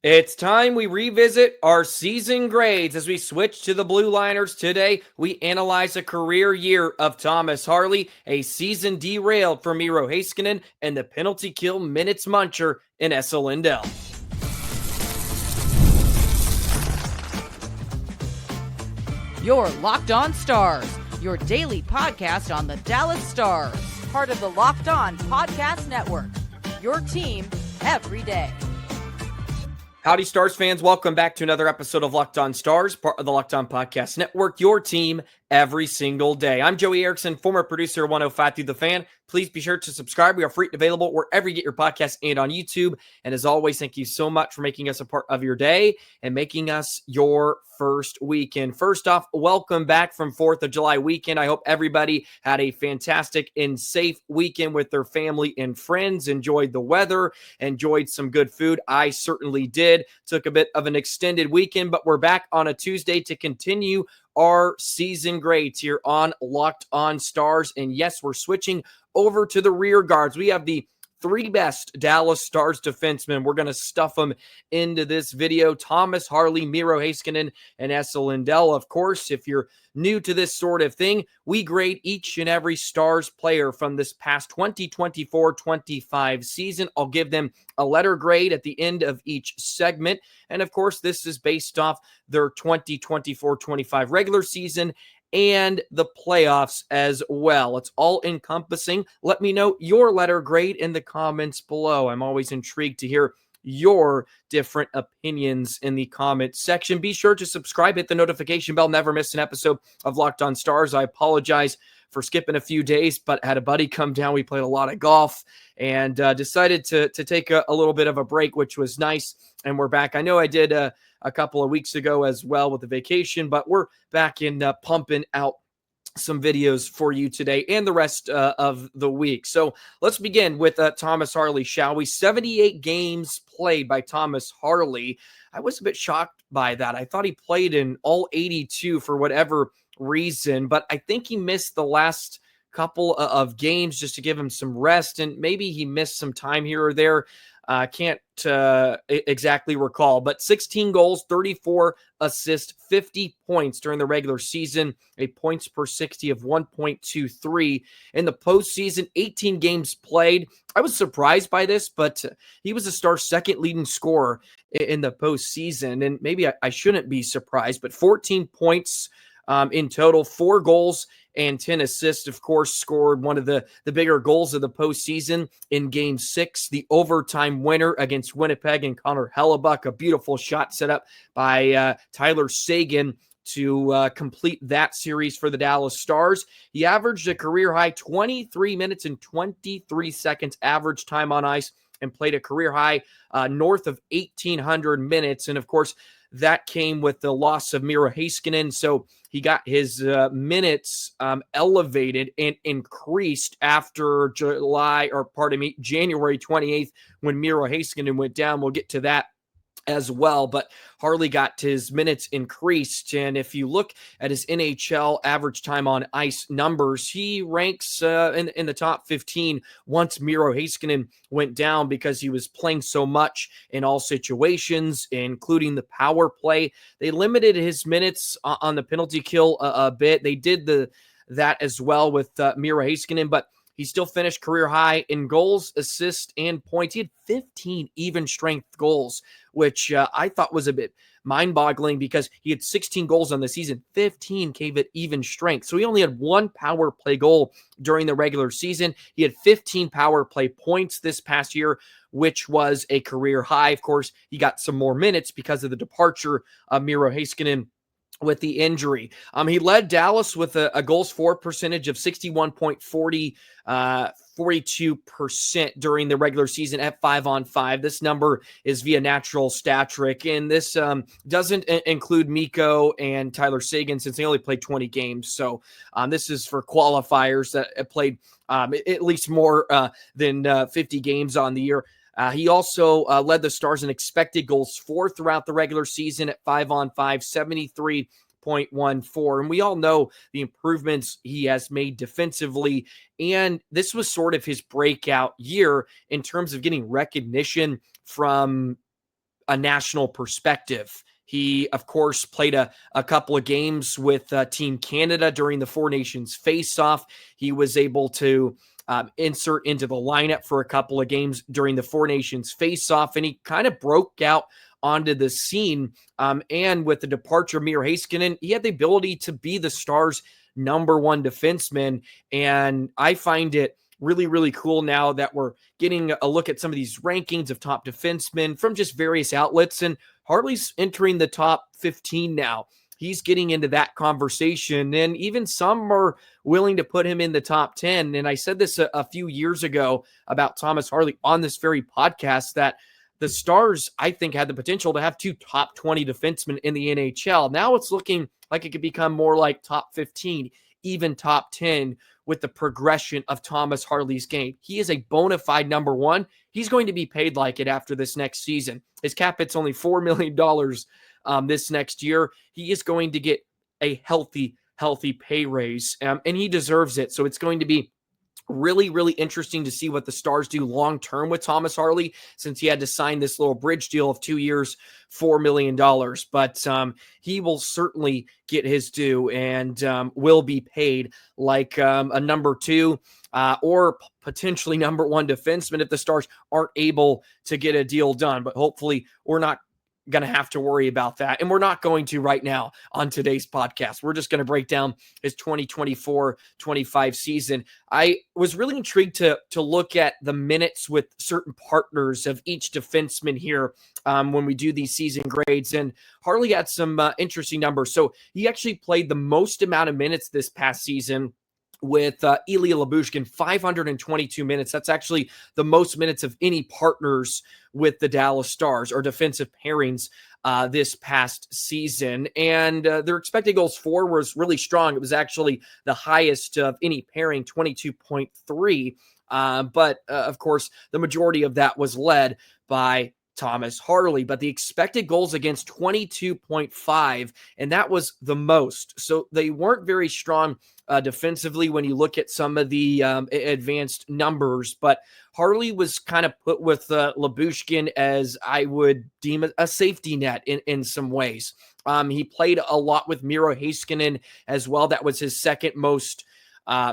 It's time we revisit our season grades as we switch to the Blue Liners. Today, we analyze a career year of Thomas Harley, a season derailed for Miro Heiskanen, and the penalty kill minutes muncher in Esa Lindell. You're Locked On Stars, your daily podcast on the Dallas Stars. Part of the Locked On Podcast Network, your team every day. Howdy, Stars fans. Welcome back to another episode of Locked On Stars, part of the Locked On Podcast Network, your team every single day. I'm Joey Erickson, former producer of 105 Through the Fan. Please be sure to subscribe. We are free and available wherever you get your podcasts and on YouTube. And as always, thank you so much for making us a part of your day and making us your first weekend. First off, welcome back from 4th of July weekend. I hope everybody had a fantastic and safe weekend with their family and friends, enjoyed the weather, enjoyed some good food. I certainly did. Took a bit of an extended weekend, but we're back on a Tuesday to continue our season grades here on Locked On Stars. And yes, we're switching over to the rear guards. We have the three best Dallas Stars defensemen. We're going to stuff them into this video. Thomas Harley, Miro Heiskanen, and Esa Lindell. Of course, if you're new to this sort of thing, we grade each and every Stars player from this past 2024-25 season. I'll give them a letter grade at the end of each segment. And of course, this is based off their 2024-25 regular season and the playoffs as well. It's all encompassing. Let me know your letter grade in the comments below. I'm always intrigued to hear your different opinions in the comment section. Be sure to subscribe, hit the notification bell, never miss an episode of Locked On Stars. I apologize for skipping a few days, but had a buddy come down. We played a lot of golf and decided to take a little bit of a break, which was nice. And we're back. I know I did a couple of weeks ago as well with the vacation, but we're back in pumping out some videos for you today and the rest of the week. So let's begin with Thomas Harley, shall we? 78 games played by Thomas Harley. I was a bit shocked by that. I thought he played in all 82 for whatever reason, but I think he missed the last couple of games just to give him some rest, and maybe he missed some time here or there. Can't exactly recall, but 16 goals, 34 assists, 50 points during the regular season, a points per 60 of 1.23. In the postseason, 18 games played. I was surprised by this, but he was a Star's second leading scorer in the postseason, and maybe I shouldn't be surprised, but 14 points in total, 4 goals and 10 assists. Of course, scored one of the bigger goals of the postseason in Game 6, the overtime winner against Winnipeg and Connor Hellebuck. A beautiful shot set up by Tyler Seguin to complete that series for the Dallas Stars. He averaged a career-high 23 minutes and 23 seconds average time on ice and played a career-high north of 1,800 minutes. And, of course, that came with the loss of Miro Heiskanen, so he got his minutes elevated and increased after January 28th when Miro Heiskanen went down. We'll get to that as well, but Harley got his minutes increased, and if you look at his NHL average time on ice numbers, he ranks in the top 15 once Miro Heiskanen went down because he was playing so much in all situations, including the power play. They limited his minutes on the penalty kill a bit. They did that as well with Miro Heiskanen, but he still finished career high in goals, assists, and points. He had 15 even strength goals, which I thought was a bit mind-boggling because he had 16 goals on the season. 15 gave it even strength. So he only had 1 power play goal during the regular season. He had 15 power play points this past year, which was a career high. Of course, he got some more minutes because of the departure of Miro Heiskanen with the injury. He led Dallas with a goals for percentage of 61.42% during the regular season at 5-on-5. This number is via natural stat trick, and this doesn't include Mikko and Tyler Seguin since they only played 20 games. So this is for qualifiers that played at least more than 50 games on the year. He also led the Stars in expected goals for throughout the regular season at 5-on-5, 73.14. And we all know the improvements he has made defensively. And this was sort of his breakout year in terms of getting recognition from a national perspective. He, of course, played a couple of games with Team Canada during the Four Nations Faceoff. He was able to insert into the lineup for a couple of games during the Four Nations Faceoff, and he kind of broke out onto the scene. And with the departure of Miro Heiskanen, he had the ability to be the Stars' number one defenseman. And I find it really, really cool now that we're getting a look at some of these rankings of top defensemen from just various outlets. And Harley's entering the top 15 now. He's getting into that conversation, and even some are willing to put him in the top 10. And I said this a few years ago about Thomas Harley on this very podcast, that the Stars, I think, had the potential to have two top 20 defensemen in the NHL. Now it's looking like it could become more like top 15, even top 10, with the progression of Thomas Harley's game. He is a bona fide number one. He's going to be paid like it after this next season. His cap hit's only $4 million this next year. He is going to get a healthy pay raise, and he deserves it. So it's going to be really, really interesting to see what the Stars do long-term with Thomas Harley, since he had to sign this little bridge deal of 2 years, $4 million. But he will certainly get his due and will be paid like a number two or potentially number one defenseman if the Stars aren't able to get a deal done. But hopefully we're not going to have to worry about that. And we're not going to right now on today's podcast. We're just going to break down his 2024-25 season. I was really intrigued to look at the minutes with certain partners of each defenseman here when we do these season grades. And Harley had some interesting numbers. So he actually played the most amount of minutes this past season with Ilya Lyubushkin, 522 minutes. That's actually the most minutes of any partners with the Dallas Stars or defensive pairings this past season. And their expected goals for was really strong. It was actually the highest of any pairing, 22.3. But of course, the majority of that was led by Thomas Harley, but the expected goals against 22.5, and that was the most. So they weren't very strong defensively when you look at some of the advanced numbers, but Harley was kind of put with Lyubushkin as I would deem a safety net in some ways. He played a lot with Miro Heiskanen as well. That was his second most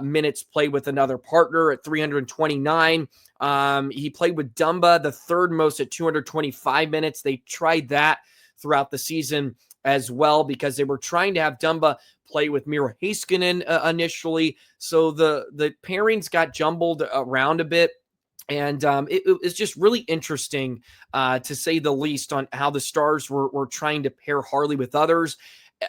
minutes played with another partner at 329. He played with Dumba, the third most at 225 minutes. They tried that throughout the season as well because they were trying to have Dumba play with Miro Heiskanen initially. So the pairings got jumbled around a bit. And it's just really interesting, to say the least, on how the Stars were trying to pair Harley with others.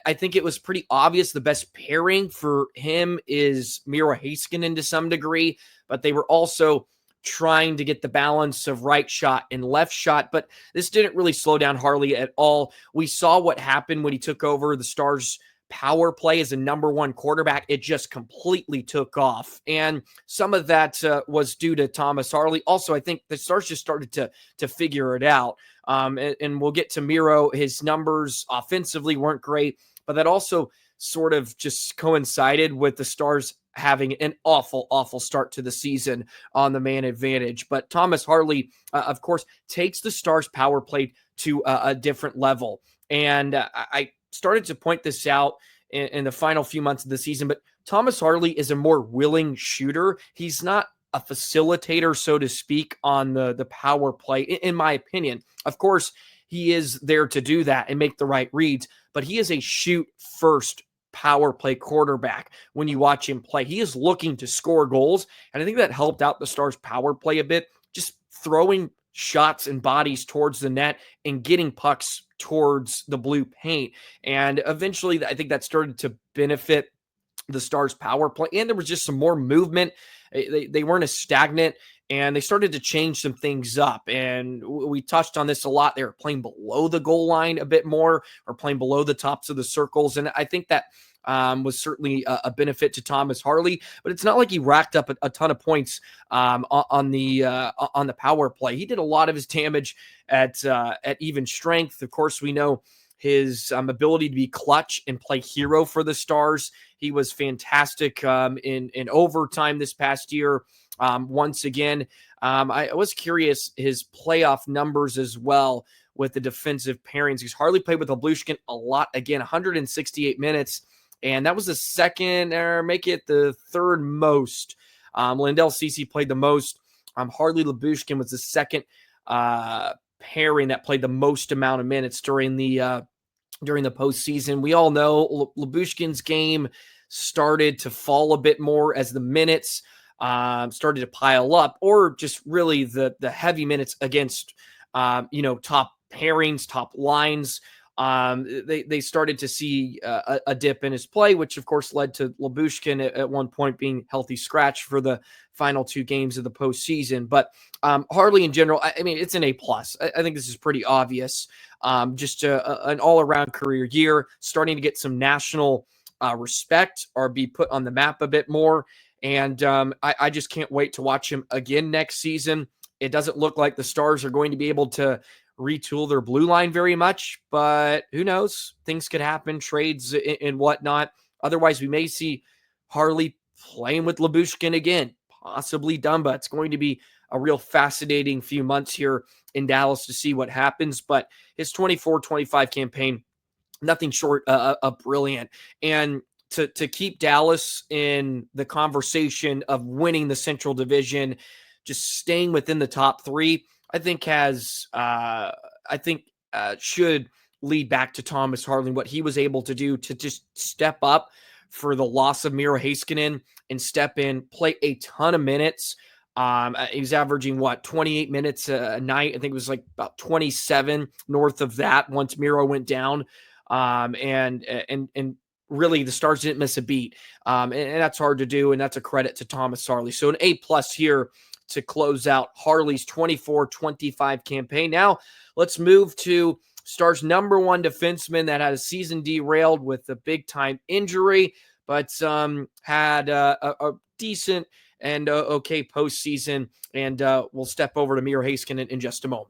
I think it was pretty obvious the best pairing for him is Miro Heiskanen to some degree, but they were also trying to get the balance of right shot and left shot, but this didn't really slow down Harley at all. We saw what happened when he took over the Stars' power play as a number one quarterback. It just completely took off, and some of that was due to Thomas Harley. Also, I think the Stars just started to figure it out. And we'll get to Miro. His numbers offensively weren't great, but that also sort of just coincided with the Stars having an awful start to the season on the man advantage. But Thomas Harley, of course, takes the Stars power play to a different level. And I started to point this out in the final few months of the season, but Thomas Harley is a more willing shooter. He's not a facilitator, so to speak, on the power play, in my opinion. Of course, he is there to do that and make the right reads, but he is a shoot-first power play quarterback. When you watch him play, he is looking to score goals, and I think that helped out the Stars' power play a bit, just throwing shots and bodies towards the net and getting pucks towards the blue paint. And eventually, I think that started to benefit the Stars' power play, and there was just some more movement. They weren't as stagnant, and they started to change some things up. And we touched on this a lot. They were playing below the goal line a bit more, or playing below the tops of the circles. And I think that was certainly a benefit to Thomas Harley. But it's not like he racked up a ton of points on the power play. He did a lot of his damage at even strength. Of course, we know his ability to be clutch and play hero for the Stars. He was fantastic in overtime this past year. Once again, I was curious his playoff numbers as well with the defensive pairings. Because Harley played with Lyubushkin a lot again, 168 minutes, and that was the second, or make it the third most. Lindell Cece played the most. Harley Lyubushkin was the second pairing that played the most amount of minutes during the postseason. We all know Lyubushkin's game started to fall a bit more as the minutes started to pile up, or just really the heavy minutes against top pairings, top lines. They started to see a dip in his play, which of course led to Lyubushkin at one point being healthy scratch for the final 2 games of the postseason. But Harley in general, I mean, it's an A+. I think this is pretty obvious. Just an all-around career year, starting to get some national respect or be put on the map a bit more. And I just can't wait to watch him again next season. It doesn't look like the Stars are going to be able to retool their blue line very much, but who knows? Things could happen, trades and whatnot. Otherwise, we may see Harley playing with Lyubushkin again, possibly Dumba. It's going to be a real fascinating few months here in Dallas to see what happens, but his 24-25 campaign, nothing short of brilliant. And to keep Dallas in the conversation of winning the Central Division, just staying within the top 3, I think should lead back to Thomas Harley, what he was able to do to just step up for the loss of Miro Heiskanen and step in, play a ton of minutes. He was averaging 28 minutes a night. I think it was like about 27 north of that once Miro went down. And really the Stars didn't miss a beat. And that's hard to do. And that's a credit to Thomas Harley. So an A+ here to close out Harley's 24-25 campaign. Now let's move to Stars' number 1 defenseman that had a season derailed with a big-time injury, but had a decent and okay postseason. And we'll step over to Miro Heiskanen in just a moment.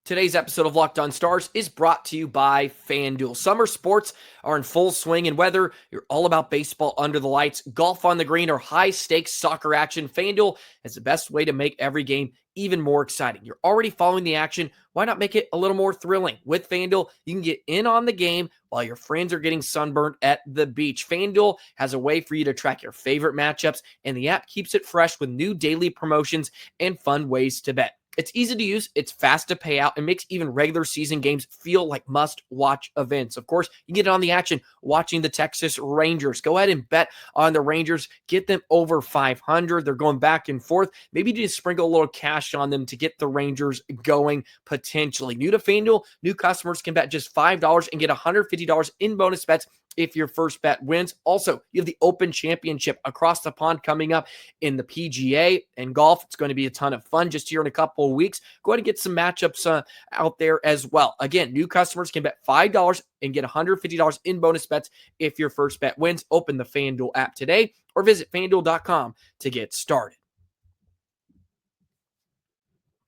Today's episode of Locked On Stars is brought to you by FanDuel. Summer sports are in full swing, and whether you're all about baseball under the lights, golf on the green, or high-stakes soccer action, FanDuel is the best way to make every game even more exciting. You're already following the action. Why not make it a little more thrilling? With FanDuel, you can get in on the game while your friends are getting sunburned at the beach. FanDuel has a way for you to track your favorite matchups, and the app keeps it fresh with new daily promotions and fun ways to bet. It's easy to use, it's fast to pay out, and makes even regular season games feel like must-watch events. Of course, you get on the action watching the Texas Rangers. Go ahead and bet on the Rangers. Get them over 500. They're going back and forth. Maybe just sprinkle a little cash on them to get the Rangers going potentially. New to FanDuel, new customers can bet just $5 and get $150 in bonus bets if your first bet wins. Also, you have the Open Championship across the pond coming up in the PGA and golf. It's going to be a ton of fun just here in a couple of weeks. Go ahead and get some matchups out there as well. Again, new customers can bet $5 and get $150 in bonus bets if your first bet wins. Open the FanDuel app today or visit FanDuel.com to get started.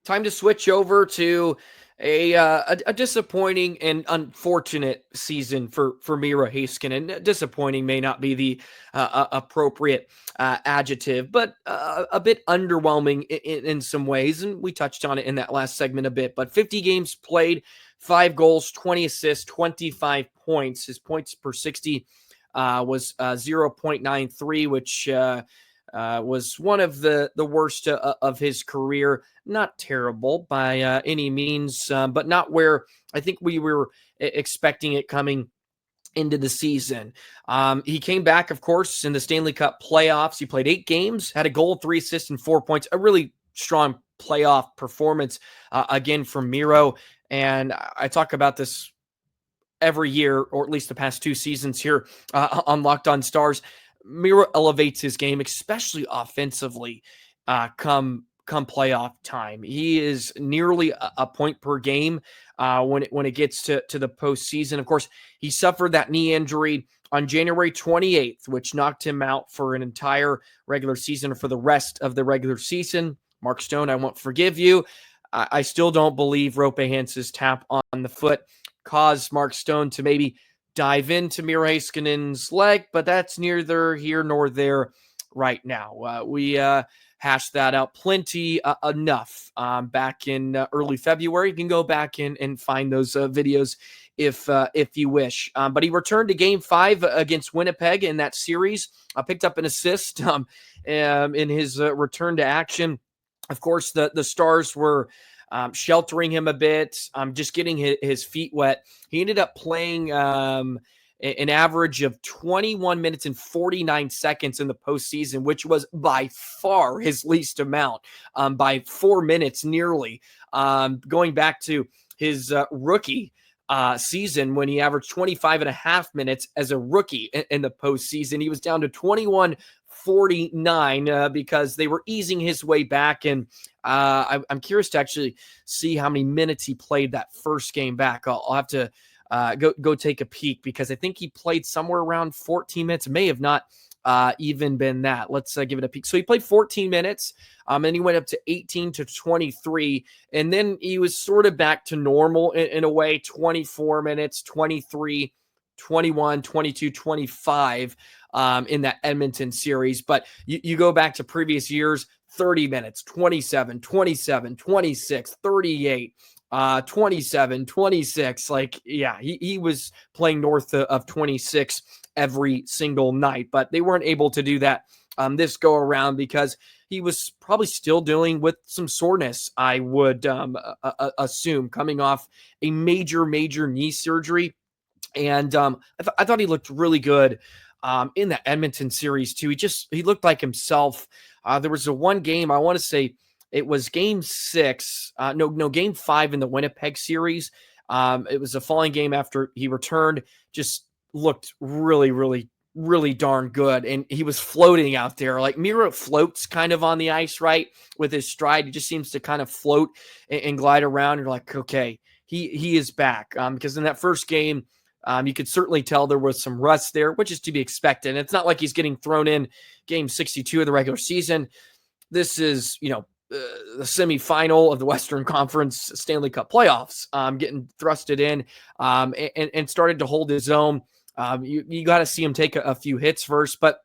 Time to switch over to a disappointing and unfortunate season for Miro Heiskanen. Disappointing may not be the appropriate adjective, but a bit underwhelming in some ways. And we touched on it in that last segment a bit. But 50 games played, 5 goals, 20 assists, 25 points. His points per 60 was 0.93, which was one of the worst of his career. Not terrible by any means, but not where I think we were expecting it coming into the season. He came back, of course, in the Stanley Cup playoffs. He played 8 games, had a goal, 3 assists, and 4 points. A really strong playoff performance again from Miro. And I talk about this every year, or at least the past 2 seasons here on Locked On Stars. Miro elevates his game, especially offensively, come playoff time. He is nearly a point per game when it gets to the postseason. Of course, he suffered that knee injury on January 28th, which knocked him out for an entire regular season or for the rest of the regular season. Mark Stone, I won't forgive you. I still don't believe Roope Hansen's tap on the foot caused Mark Stone to maybe dive into Miro Heiskanen's leg, but that's neither here nor there right now. We hashed that out plenty enough back in early February. You can go back and find those videos if you wish. But he returned to Game 5 against Winnipeg in that series. Picked up an assist in his return to action. Of course, the Stars were sheltering him a bit, just getting his feet wet. He ended up playing an average of 21 minutes and 49 seconds in the postseason, which was by far his least amount, by 4 minutes nearly, going back to his rookie season when he averaged 25 and a half minutes as a rookie in the postseason. He was down to 21:49 because they were easing his way back. And I'm curious to actually see how many minutes he played that first game back. I'll have to go take a peek because I think he played somewhere around 14 minutes. It may have not even been that. Let's give it a peek. So he played 14 minutes and he went up to 18 to 23. And then he was sort of back to normal in a way, 24 minutes, 23, 21, 22, 25 in that Edmonton series. But you go back to previous years, 30 minutes, 27, 27, 26, 38. 27, 26. Like, yeah, he was playing north of 26 every single night, but they weren't able to do that this go around because he was probably still dealing with some soreness, I would assume, coming off a major knee surgery. And I thought he looked really good in the Edmonton series too. He looked like himself. There was one game, I want to say, it was game 6. Game 5 in the Winnipeg series. It was a falling game after he returned. Just looked really darn good. And he was floating out there. Like Miro floats kind of on the ice, right? With his stride. He just seems to kind of float and glide around. You're like, okay, he is back. Because in that first game, you could certainly tell there was some rust there, which is to be expected. And it's not like he's getting thrown in game 62 of the regular season. This is, the semifinal of the Western Conference Stanley Cup playoffs, getting thrusted in and started to hold his own. You got to see him take a few hits first, but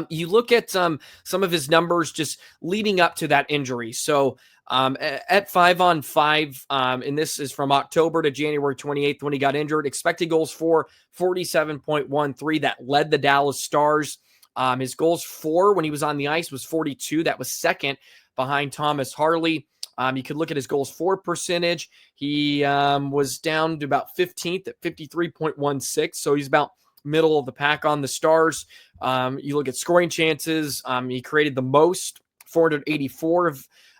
you look at some of his numbers just leading up to that injury. So at 5-on-5, and this is from October to January 28th when he got injured, expected goals for 47.13. That led the Dallas Stars. His goals for when he was on the ice was 42. That was second behind Thomas Harley. You could look at his goals for percentage. He was down to about 15th at 53.16. So he's about middle of the pack on the Stars. You look at scoring chances. He created the most, 484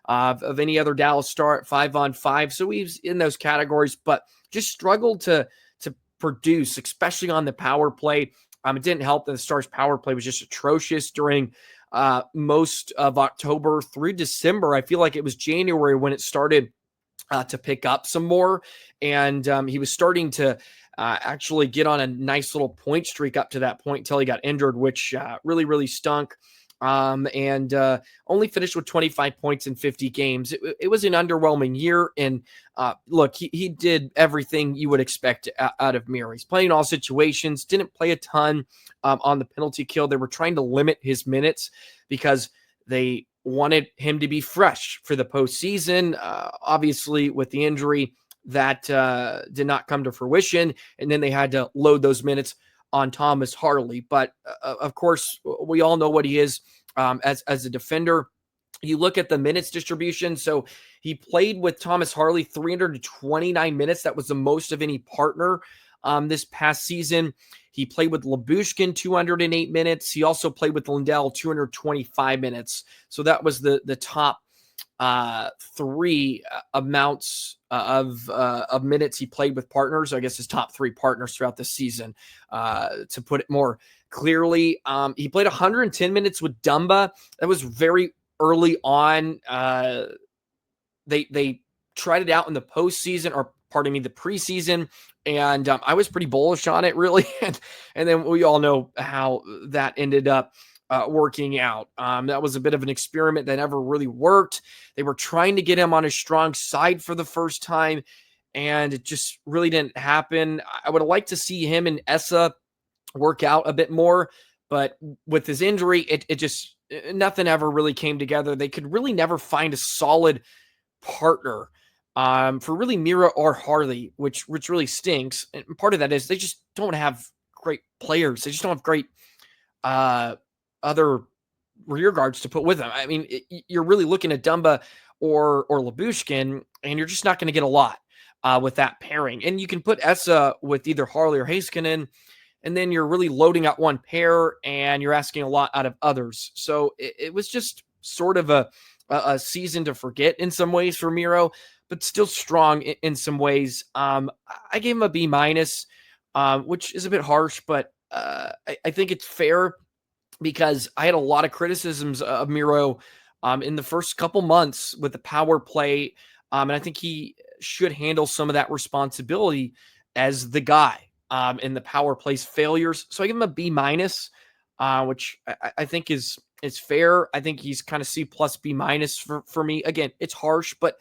of any other Dallas Star at 5-on-5. So he's in those categories, but just struggled to produce, especially on the power play. It didn't help that the Stars' power play was just atrocious during most of October through December. I feel like it was January when it started to pick up some more. And he was starting to actually get on a nice little point streak up to that point until he got injured, which really stunk. And only finished with 25 points in 50 games. It was an underwhelming year. And look, he did everything you would expect out of Miro. He's playing all situations, didn't play a ton on the penalty kill. They were trying to limit his minutes because they wanted him to be fresh for the postseason. Obviously, with the injury, that did not come to fruition. And then they had to load those minutes on Thomas Harley. But of course, we all know what he is as a defender. You look at the minutes distribution. So he played with Thomas Harley 329 minutes. That was the most of any partner this past season. He played with Lyubushkin 208 minutes. He also played with Lindell 225 minutes. So that was the top three amounts of minutes he played with partners. I guess his top three partners throughout the season, to put it more clearly. He played 110 minutes with Dumba. That was very early on. They tried it out in the postseason, or pardon me, the preseason. And I was pretty bullish on it, really. And then we all know how that ended up working out. That was a bit of an experiment that never really worked. They were trying to get him on his strong side for the first time, and it just really didn't happen. I would have liked to see him and Esa work out a bit more, but with his injury, it just nothing ever really came together. They could really never find a solid partner for really Miro or Harley, which really stinks. And part of that is they just don't have great players. They just don't have great other rear guards to put with them. I mean, you're really looking at Dumba or Lyubushkin, and you're just not going to get a lot with that pairing. And you can put Esa with either Harley or Heiskanen, and then you're really loading out one pair, and you're asking a lot out of others. So it was just sort of a season to forget in some ways for Miro, but still strong in some ways. I gave him a B-, which is a bit harsh, but I think it's fair because I had a lot of criticisms of Miro in the first couple months with the power play, and I think he should handle some of that responsibility as the guy in the power play's failures. So I give him a B-, which I think is fair. I think he's kind of C+, B- for me. Again, it's harsh, but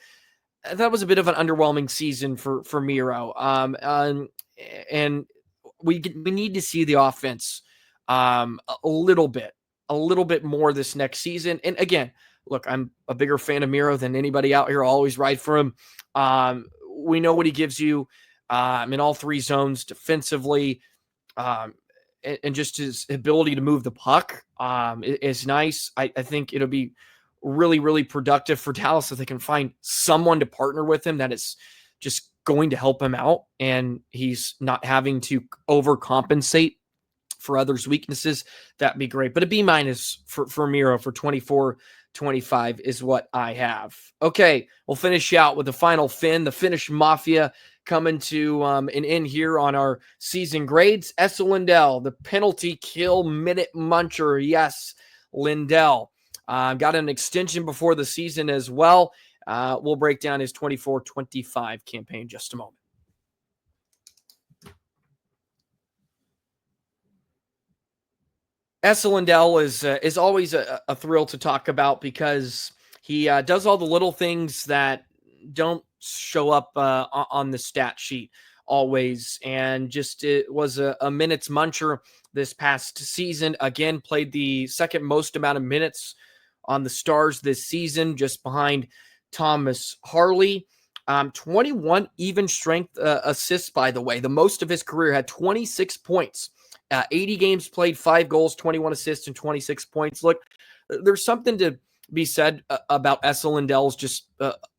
that was a bit of an underwhelming season for Miro. And we need to see the offense a little bit more this next season. And again, look, I'm a bigger fan of Miro than anybody out here. I'll always ride for him. We know what he gives you in all three zones defensively, and just his ability to move the puck is nice. I think it'll be really, really productive for Dallas if they can find someone to partner with him that is just going to help him out, and he's not having to overcompensate for others' weaknesses. That'd be great. But a B- for Miro for 24-25 is what I have. Okay, we'll finish out with the final Finn, the Finnish Mafia, coming to an end here on our season grades. Esa Lindell, the penalty kill minute muncher. Yes, Lindell. Got an extension before the season as well. We'll break down his 24-25 campaign in just a moment. Esa Lindell is always a thrill to talk about because he does all the little things that don't show up on the stat sheet always. And just it was a minutes muncher this past season. Again, played the second most amount of minutes on the Stars this season, just behind Thomas Harley. 21 even strength assists, by the way. The most of his career, had 26 points. 80 games played, 5 goals, 21 assists, and 26 points. Look, there's something to be said about Esa Lindell's just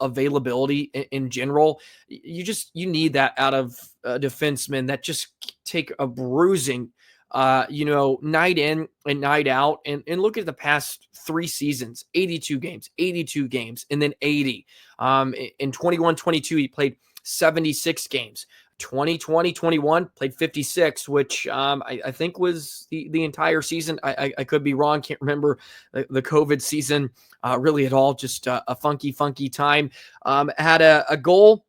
availability in general. You need that out of a defenseman that just take a bruising, night in and night out. And look at the past 3 seasons, 82 games, and then 80. In 21-22, he played 76 games. 2020-21 played 56, which I think was the entire season. I could be wrong. Can't remember the COVID season really at all. Just a funky time. Had a goal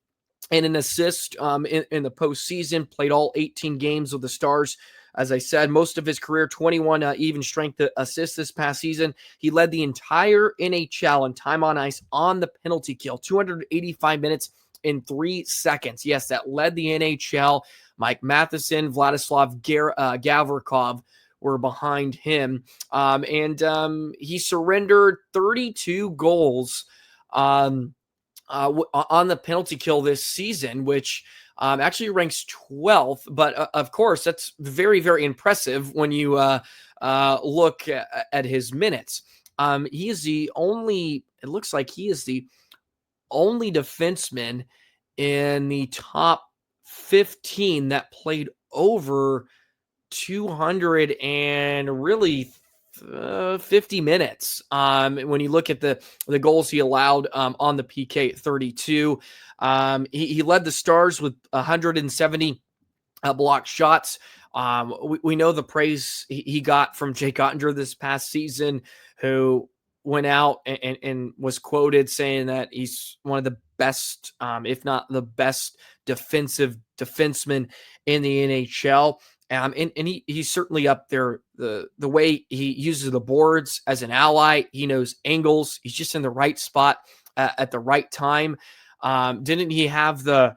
and an assist in the postseason. Played all 18 games with the Stars. As I said, most of his career, 21 even strength assists this past season. He led the entire NHL in time on ice on the penalty kill, 285 minutes in 3 seconds. Yes, that led the NHL. Mike Matheson, Vladislav Gavrikov were behind him. And he surrendered 32 goals on the penalty kill this season, which actually ranks 12th. But of course, that's very, very impressive when you look at his minutes. He is the only, it looks like he is the only defenseman in the top 15 that played over 200 and really 50 minutes. When you look at the goals he allowed on the PK at 32, he led the Stars with 170 blocked shots. We know the praise he got from Jake Ottinger this past season, who went out and was quoted saying that he's one of the best, if not the best defensive defenseman in the NHL. And he's certainly up there. The way he uses the boards as an ally, he knows angles. He's just in the right spot at the right time. Didn't he have the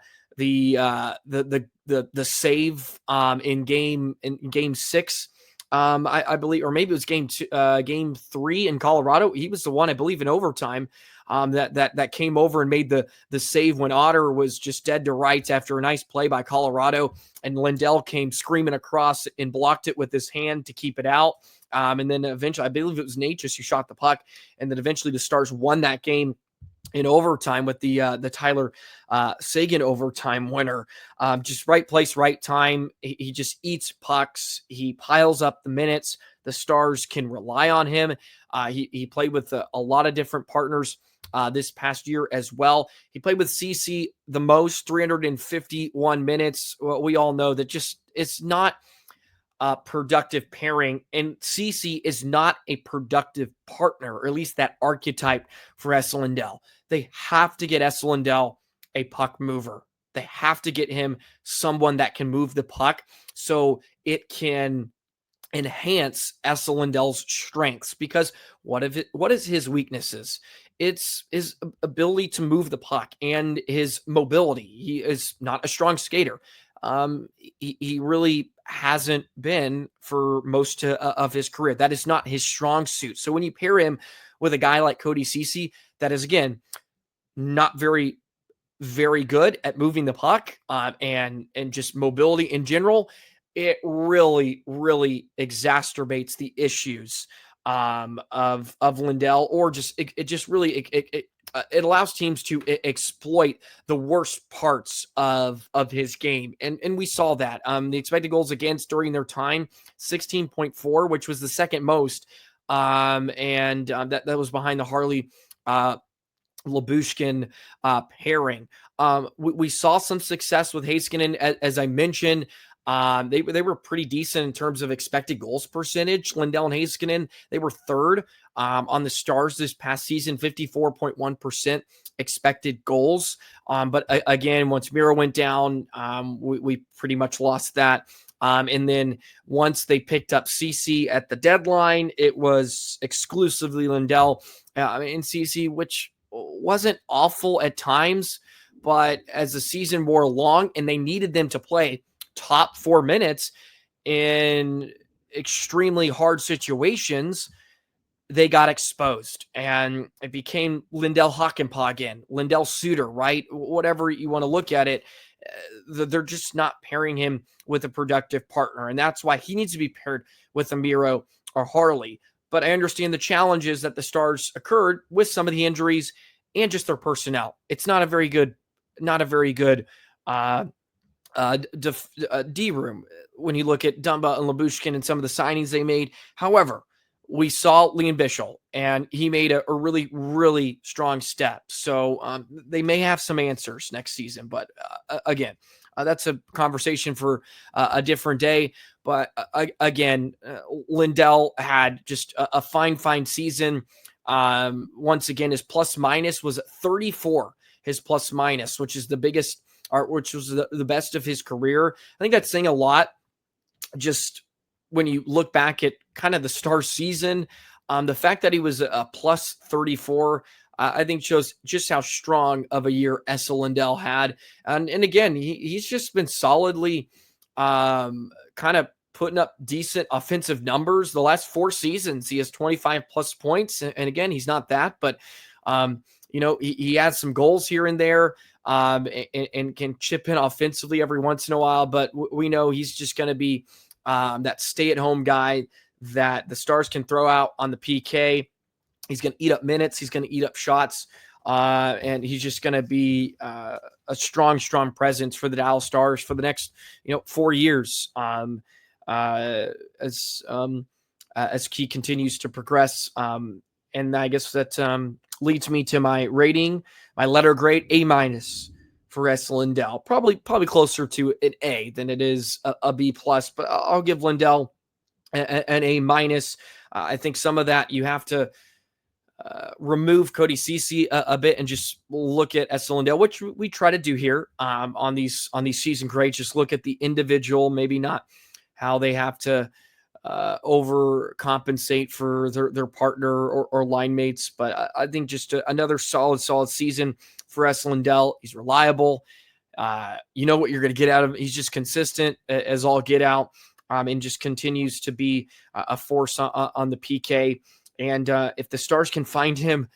save in game 6 I believe, or maybe it was game 3 in Colorado. He was the one, I believe, in overtime that came over and made the save when Otter was just dead to rights after a nice play by Colorado, and Lindell came screaming across and blocked it with his hand to keep it out. And then eventually, I believe it was Natchez who shot the puck, and then eventually the Stars won that game in overtime with the Tyler Seguin overtime winner. Just right place, right time. He just eats pucks. He piles up the minutes. The Stars can rely on him. He played with a lot of different partners this past year as well. He played with CC the most, 351 minutes. Well, we all know that just it's not a productive pairing, and CC is not a productive partner, or at least that archetype for Esa Lindell. They have to get Esa Lindell a puck mover. They have to get him someone that can move the puck so it can enhance Esa Lindell's strengths. Because what is his weaknesses? It's his ability to move the puck and his mobility. He is not a strong skater. He really hasn't been for most of his career. That is not his strong suit. So when you pair him with a guy like Cody Ceci, that is, again, not very, very good at moving the puck and just mobility in general, it really, really exacerbates the issues of Lindell, or just it just really it allows teams to exploit the worst parts of his game. And we saw that. The expected goals against during their time, 16.4, which was the second most. That was behind the Harley Lyubushkin pairing. We saw some success with Heiskanen, as I mentioned. They were pretty decent in terms of expected goals percentage. Lindell and Heiskanen, they were third on the Stars this past season, 54.1% expected goals. But again, once Miro went down, we pretty much lost that. And then once they picked up CC at the deadline, it was exclusively Lindell and CC, which wasn't awful at times. But as the season wore along and they needed them to play top 4 minutes in extremely hard situations, they got exposed, and it became Lindell Hakanpää again, Lindell Suter, right? Whatever you want to look at it, they're just not pairing him with a productive partner, and that's why he needs to be paired with a Miro or Harley. But I understand the challenges that the Stars occurred with some of the injuries and just their personnel. It's not a very good D room when you look at Dumba and Lyubushkin and some of the signings they made. However, we saw Liam Bichsel, and he made a really, really strong step. So they may have some answers next season. But again, that's a conversation for a different day. But again, Lindell had just a fine season. Once again, his plus minus was 34, his plus minus, which is the biggest, which was the best of his career. I think that's saying a lot just when you look back at kind of the Star season. The fact that he was a plus 34, I think shows just how strong of a year Esa Lindell had. And again, he's just been solidly kind of putting up decent offensive numbers. The last 4 seasons, he has 25 plus points. And again, he's not that, but he has some goals here and there. And can chip in offensively every once in a while, but we know he's just going to be that stay-at-home guy that the Stars can throw out on the PK. He's going to eat up minutes. He's going to eat up shots, and he's just going to be a strong presence for the Dallas Stars for the next 4 years as he continues to progress. And I guess that leads me to my rating. My letter grade, A- for Esa Lindell. Probably closer to an A than it is a B+, but I'll give Lindell an A-. I think some of that you have to remove Cody Ceci a bit and just look at Esa Lindell, which we try to do here on these season grades. Just look at the individual, maybe not how they have to overcompensate for their partner or line mates. But I think just another solid season for Esa Lindell. He's reliable. You know what you're going to get out of him. He's just consistent as all get out. and just continues to be a force on the PK. And if the Stars can find him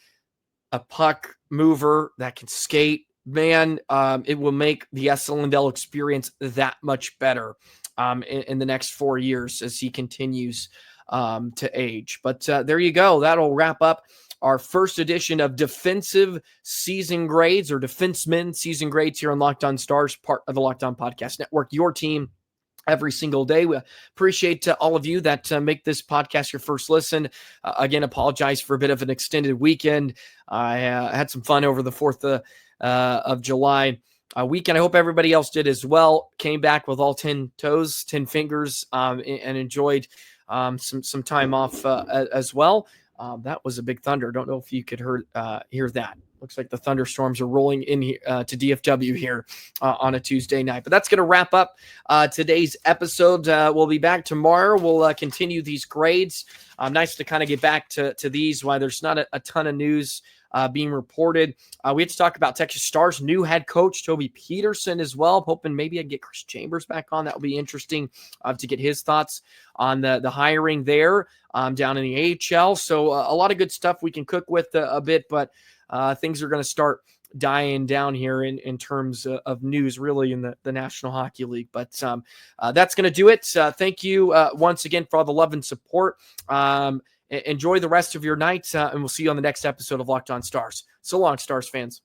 a puck mover that can skate, man, it will make the Esa Lindell experience that much better in the next 4 years as he continues to age. But there you go. That'll wrap up our first edition of defensive season grades, or defenseman season grades, here on Locked On Stars, part of the Locked On Podcast Network, your team every single day. We appreciate all of you that make this podcast your first listen. Again, apologize for a bit of an extended weekend. I had some fun over the 4th of July weekend. I hope everybody else did as well. Came back with all 10 toes, 10 fingers, and enjoyed some time off as well. That was a big thunder. Don't know if you could hear that. Looks like the thunderstorms are rolling in here, to DFW here on a Tuesday night. But that's going to wrap up today's episode. We'll be back tomorrow. We'll continue these grades. Nice to kind of get back to these while there's not a ton of news being reported. We had to talk about Texas Stars' new head coach, Toby Peterson, as well. I'm hoping maybe I can get Chris Chambers back on. That would be interesting to get his thoughts on the hiring there down in the AHL. So a lot of good stuff we can cook with a bit, but things are going to start dying down here in terms of news, really, in the National Hockey League. But that's going to do it. Thank you once again for all the love and support. Enjoy the rest of your night, and we'll see you on the next episode of Locked On Stars. So long, Stars fans.